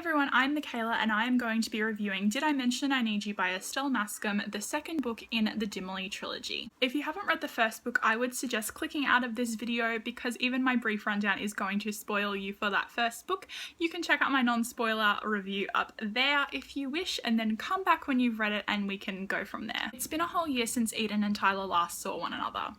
everyone, I'm Michaela and I am going to be reviewing Did I Mention I Need You by Estelle Maskame, the second book in the DIMILY Trilogy. If you haven't read the first book, I would suggest clicking out of this video because even my brief rundown is going to spoil you for that first book. You can check out my non-spoiler review up there if you wish, and then come back when you've read it and we can go from there. It's been a whole year since Eden and Tyler last saw one another.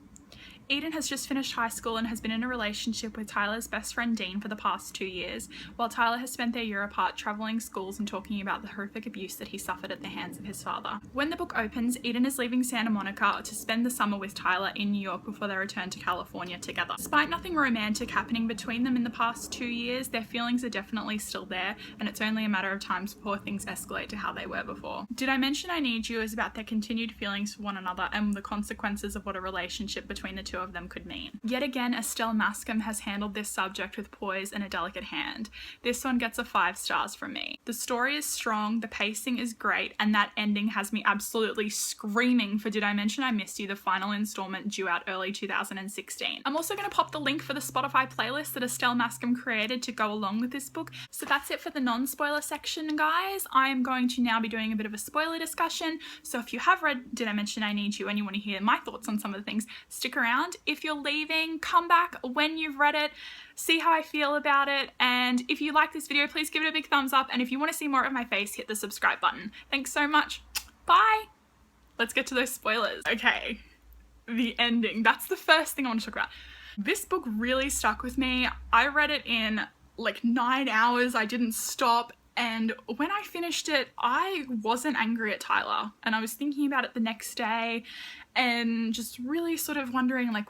Eden has just finished high school and has been in a relationship with Tyler's best friend Dean for the past 2 years, while Tyler has spent their year apart travelling schools and talking about the horrific abuse that he suffered at the hands of his father. When the book opens, Eden is leaving Santa Monica to spend the summer with Tyler in New York before they return to California together. Despite nothing romantic happening between them in the past 2 years, their feelings are definitely still there, and it's only a matter of time before things escalate to how they were before. Did I Mention I Need You is about their continued feelings for one another and the consequences of what a relationship between the two of them could mean. Yet again, Estelle Maskame has handled this subject with poise and a delicate hand. This one gets a 5 stars from me. The story is strong, the pacing is great, and that ending has me absolutely screaming for Did I Mention I Missed You, the final installment due out early 2016. I'm also going to pop the link for the Spotify playlist that Estelle Maskame created to go along with this book. So that's it for the non-spoiler section, guys. I am going to now be doing a bit of a spoiler discussion, so if you have read Did I Mention I Need You and you want to hear my thoughts on some of the things, stick around. If you're leaving, come back when you've read it, see how I feel about it, and if you like this video, please give it a big thumbs up, and if you want to see more of my face, hit the subscribe button. Thanks so much. Bye! Let's get to those spoilers. Okay, the ending. That's the first thing I want to talk about. This book really stuck with me. I read it in like 9 hours. I didn't stop. And when I finished it, I wasn't angry at Tyler, and I was thinking about it the next day and just really sort of wondering, like,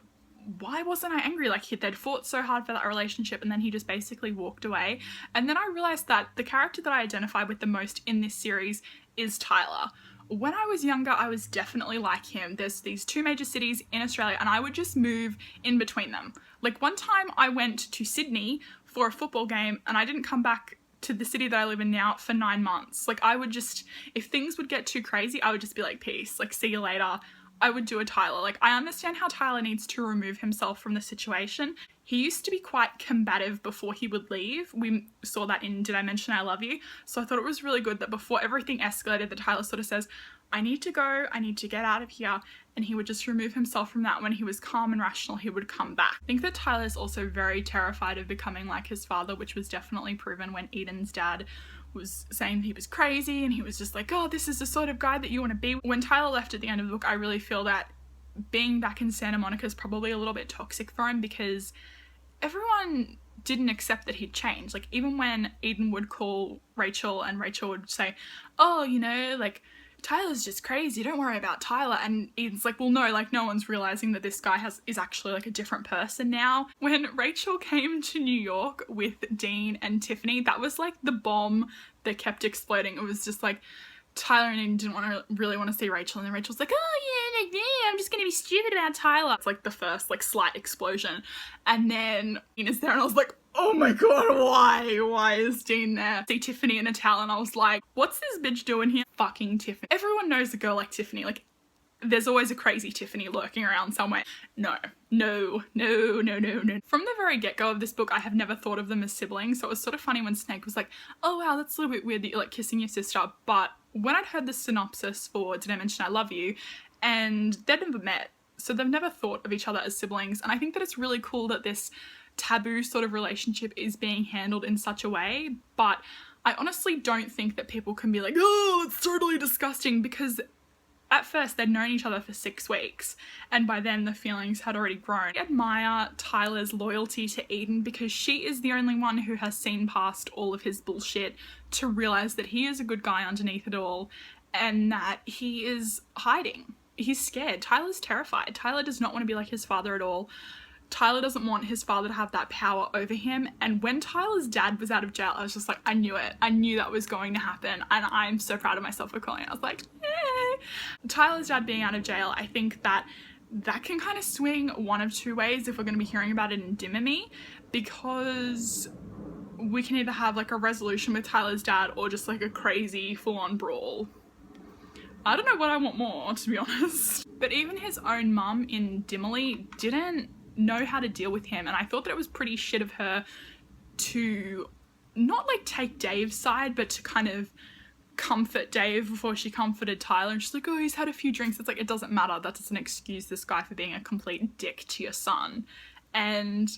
why wasn't I angry? Like, they'd fought so hard for that relationship and then he just basically walked away. And then I realized that the character that I identify with the most in this series is Tyler. When I was younger, I was definitely like him. There's these 2 major cities in Australia and I would just move in between them. Like, one time I went to Sydney for a football game and I didn't come back to the city that I live in now for 9 months. Like, I would just, if things would get too crazy, I would just be like, peace, like, see you later. I would do a Tyler. Like, I understand how Tyler needs to remove himself from the situation. He used to be quite combative before he would leave. We saw that in Did I Mention I Love You? So I thought it was really good that before everything escalated, that Tyler sort of says, I need to go, I need to get out of here, and he would just remove himself from that. When he was calm and rational, he would come back. I think that Tyler's also very terrified of becoming like his father, which was definitely proven when Eden's dad was saying he was crazy and he was just like, oh, this is the sort of guy that you want to be. When Tyler left at the end of the book, I really feel that being back in Santa Monica is probably a little bit toxic for him because everyone didn't accept that he'd changed. Like, even when Eden would call Rachel and Rachel would say, oh, you know, like, Tyler's just crazy, don't worry about Tyler, and Eden's like, well, no, like, no one's realizing that this guy is actually like a different person now. When Rachel came to New York with Dean and Tiffany, that was like the bomb that kept exploding. It was just like Tyler and Eden didn't really want to see Rachel, and then Rachel's like, oh yeah, I'm just gonna be stupid about Tyler. It's like the first like slight explosion, and then Dean is there and I was like, oh my god, why is Dean there? See Tiffany in a towel and I was like, what's this bitch doing here? Fucking Tiffany. Everyone knows a girl like Tiffany. Like, there's always a crazy Tiffany lurking around somewhere. No. From the very get-go of this book, I have never thought of them as siblings, so it was sort of funny when Snake was like, oh wow, that's a little bit weird that you're like kissing your sister. But when I'd heard the synopsis for Did I Mention I Love You, and they'd never met, so they've never thought of each other as siblings, and I think that it's really cool that this taboo sort of relationship is being handled in such a way. But I honestly don't think that people can be like, oh, it's totally disgusting, because at first they'd known each other for 6 weeks and by then the feelings had already grown. I admire Tyler's loyalty to Eden because she is the only one who has seen past all of his bullshit to realize that he is a good guy underneath it all and that he is hiding. He's scared. Tyler's terrified. Tyler does not want to be like his father at all. Tyler doesn't want his father to have that power over him, and when Tyler's dad was out of jail, I was just like, I knew it. I knew that was going to happen, and I'm so proud of myself for calling it. I was like, yay! Tyler's dad being out of jail, I think that can kind of swing one of 2 ways if we're going to be hearing about it in DIMIMY, because we can either have like a resolution with Tyler's dad or just like a crazy full-on brawl. I don't know what I want more, to be honest. But even his own mum in DIMILY didn't know how to deal with him, and I thought that it was pretty shit of her to not like take Dave's side, but to kind of comfort Dave before she comforted Tyler. And she's like, oh, he's had a few drinks. It's like, it doesn't matter. That doesn't excuse this guy for being a complete dick to your son. And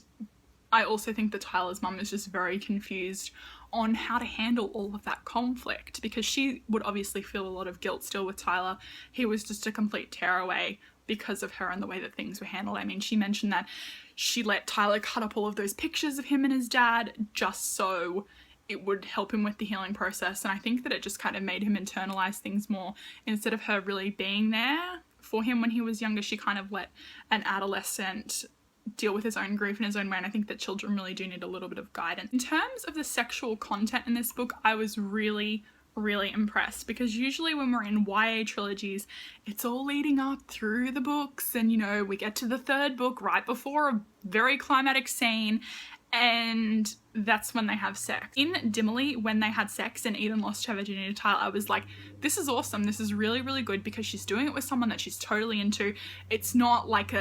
I also think that Tyler's mum is just very confused on how to handle all of that conflict, because she would obviously feel a lot of guilt still with Tyler. He was just a complete tearaway because of her and the way that things were handled. I mean, she mentioned that she let Tyler cut up all of those pictures of him and his dad just so it would help him with the healing process. And I think that it just kind of made him internalize things more. Instead of her really being there for him when he was younger, she kind of let an adolescent deal with his own grief in his own way. And I think that children really do need a little bit of guidance. In terms of the sexual content in this book, I was really impressed, because usually when we're in YA trilogies, it's all leading up through the books, and you know, we get to the third book right before a very climatic scene, and that's when they have sex. In DIMILY, when they had sex and Eden lost her virginity to Tyler, I was like, this is awesome. This is really good, because she's doing it with someone that she's totally into. It's not like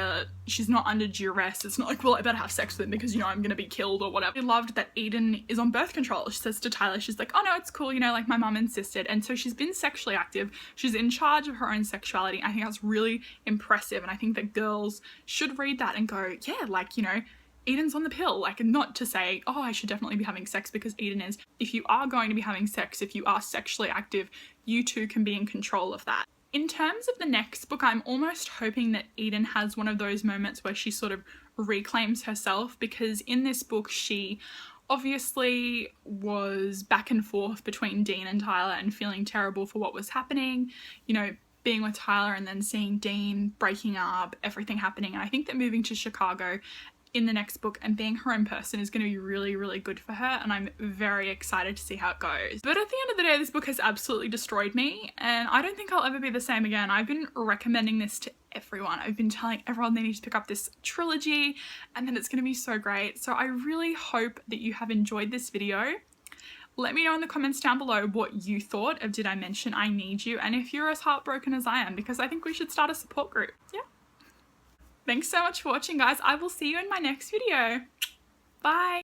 she's not under duress. It's not like, well, I better have sex with him because, you know, I'm gonna be killed or whatever. I loved that Eden is on birth control. She says to Tyler, she's like, oh no, it's cool, you know, like my mum insisted. And so she's been sexually active. She's in charge of her own sexuality. I think that's really impressive. And I think that girls should read that and go, yeah, like, you know, Eden's on the pill. Like, not to say, oh, I should definitely be having sex, because Eden is. If you are going to be having sex, if you are sexually active, you too can be in control of that. In terms of the next book, I'm almost hoping that Eden has one of those moments where she sort of reclaims herself, because in this book, she obviously was back and forth between Dean and Tyler and feeling terrible for what was happening, you know, being with Tyler and then seeing Dean breaking up, everything happening. And I think that moving to Chicago in the next book and being her own person is going to be really good for her, and I'm very excited to see how it goes. But at the end of the day, this book has absolutely destroyed me, and I don't think I'll ever be the same again. I've been recommending this to everyone. I've been telling everyone they need to pick up this trilogy and that it's going to be so great. So I really hope that you have enjoyed this video. Let me know in the comments down below what you thought of Did I Mention I Need You, and if you're as heartbroken as I am, because I think we should start a support group. Yeah. Thanks so much for watching, guys. I will see you in my next video. Bye.